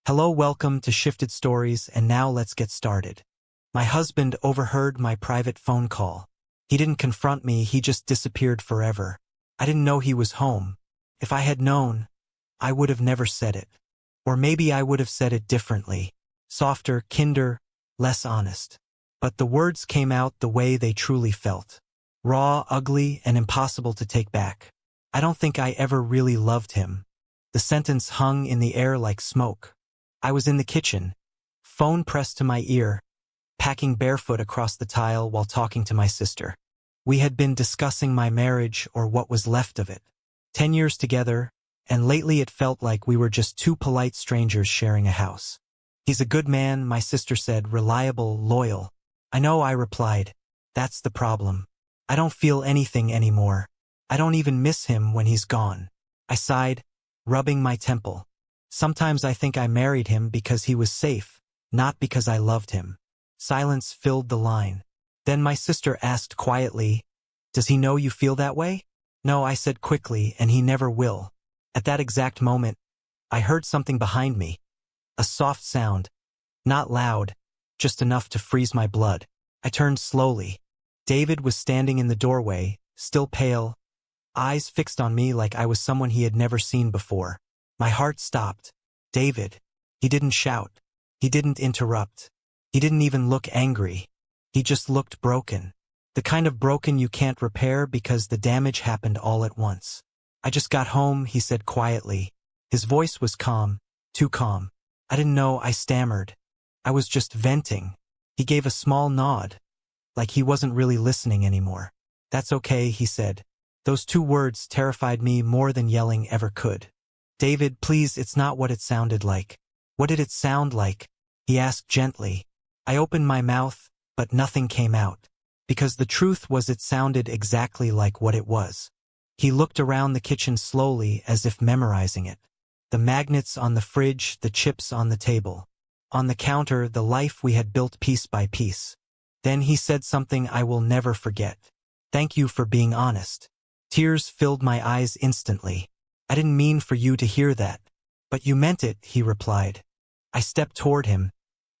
Hello, welcome to Shifted Stories, and now let's get started. My husband overheard my private phone call. He didn't confront me, he just disappeared forever. I didn't know he was home. If I had known, I would have never said it. Or maybe I would have said it differently. Softer, kinder, less honest. But the words came out the way they truly felt. Raw, ugly, and impossible to take back. I don't think I ever really loved him. The sentence hung in the air like smoke. I was in the kitchen, phone pressed to my ear, packing barefoot across the tile while talking to my sister. We had been discussing my marriage or what was left of it. 10 years together, and lately it felt like we were just two polite strangers sharing a house. He's a good man, my sister said, reliable, loyal. I know, I replied. That's the problem. I don't feel anything anymore. I don't even miss him when he's gone. I sighed, rubbing my temple. Sometimes I think I married him because he was safe, not because I loved him. Silence filled the line. Then my sister asked quietly, "Does he know you feel that way?" "No," I said quickly, "and he never will." At that exact moment, I heard something behind me. A soft sound. Not loud, just enough to freeze my blood. I turned slowly. David was standing in the doorway, still pale, eyes fixed on me like I was someone he had never seen before. My heart stopped. David. He didn't shout. He didn't interrupt. He didn't even look angry. He just looked broken. The kind of broken you can't repair because the damage happened all at once. "I just got home," he said quietly. His voice was calm, too calm. "I didn't know," I stammered. "I was just venting." He gave a small nod, like he wasn't really listening anymore. "That's okay," he said. Those two words terrified me more than yelling ever could. "David, please, it's not what it sounded like." "What did it sound like?" he asked gently. I opened my mouth, but nothing came out. Because the truth was, it sounded exactly like what it was. He looked around the kitchen slowly, as if memorizing it. The magnets on the fridge, the chips on the table. On the counter, the life we had built piece by piece. Then he said something I will never forget. "Thank you for being honest." Tears filled my eyes instantly. "I didn't mean for you to hear that." "But you meant it," he replied. I stepped toward him,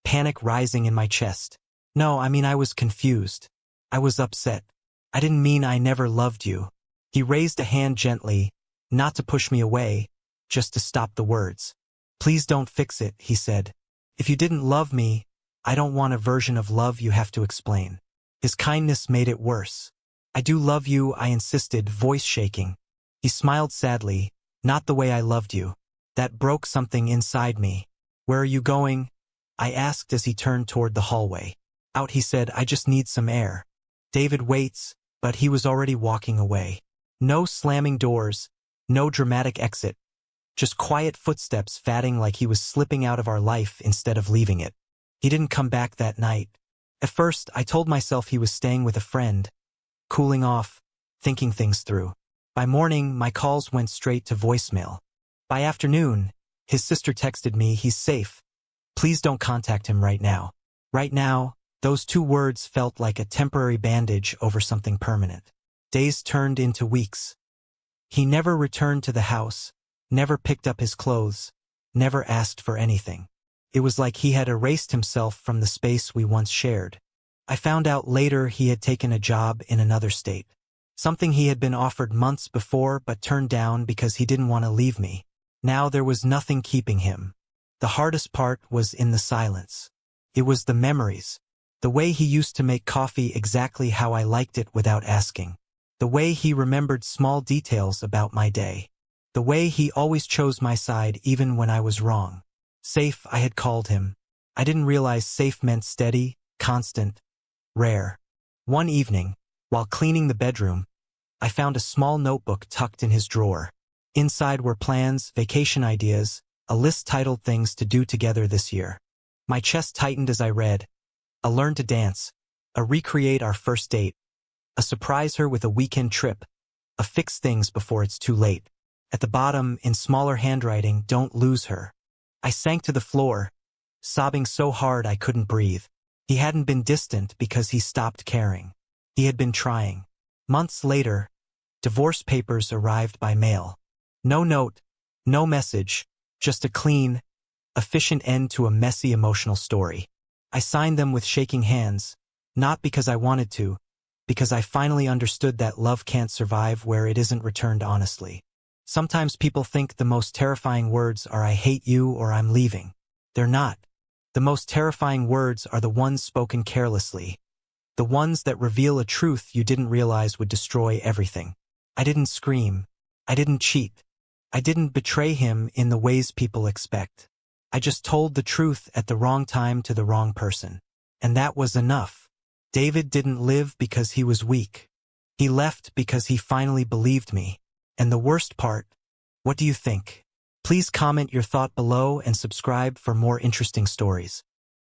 panic rising in my chest. "No, I mean I was confused. I was upset. I didn't mean I never loved you." He raised a hand gently, not to push me away, just to stop the words. "Please don't fix it," he said. "If you didn't love me, I don't want a version of love you have to explain." His kindness made it worse. "I do love you," I insisted, voice shaking. He smiled sadly. "Not the way I loved you." That broke something inside me. "Where are you going?" I asked as he turned toward the hallway. "Out," he said. "I just need some air." David waits, but he was already walking away. No slamming doors, no dramatic exit. Just quiet footsteps fading like he was slipping out of our life instead of leaving it. He didn't come back that night. At first, I told myself he was staying with a friend, cooling off, thinking things through. By morning, my calls went straight to voicemail. By afternoon, his sister texted me, "He's safe. Please don't contact him right now." Right now, those two words felt like a temporary bandage over something permanent. Days turned into weeks. He never returned to the house, never picked up his clothes, never asked for anything. It was like he had erased himself from the space we once shared. I found out later he had taken a job in another state. Something he had been offered months before but turned down because he didn't want to leave me. Now there was nothing keeping him. The hardest part was in the silence. It was the memories. The way he used to make coffee exactly how I liked it without asking. The way he remembered small details about my day. The way he always chose my side even when I was wrong. Safe, I had called him. I didn't realize safe meant steady, constant, rare. One evening, while cleaning the bedroom, I found a small notebook tucked in his drawer. Inside were plans, vacation ideas, a list titled "Things to Do Together This Year." My chest tightened as I read. A learn to dance, a recreate our first date, a surprise her with a weekend trip, a fix things before it's too late. At the bottom, in smaller handwriting, "Don't lose her." I sank to the floor, sobbing so hard I couldn't breathe. He hadn't been distant because he stopped caring. He had been trying. Months later, divorce papers arrived by mail. No note, no message, just a clean, efficient end to a messy emotional story. I signed them with shaking hands, not because I wanted to, because I finally understood that love can't survive where it isn't returned honestly. Sometimes people think the most terrifying words are "I hate you" or "I'm leaving." They're not. The most terrifying words are the ones spoken carelessly, the ones that reveal a truth you didn't realize would destroy everything. I didn't scream. I didn't cheat. I didn't betray him in the ways people expect. I just told the truth at the wrong time to the wrong person. And that was enough. David didn't live because he was weak. He left because he finally believed me. And the worst part, what do you think? Please comment your thought below and subscribe for more interesting stories.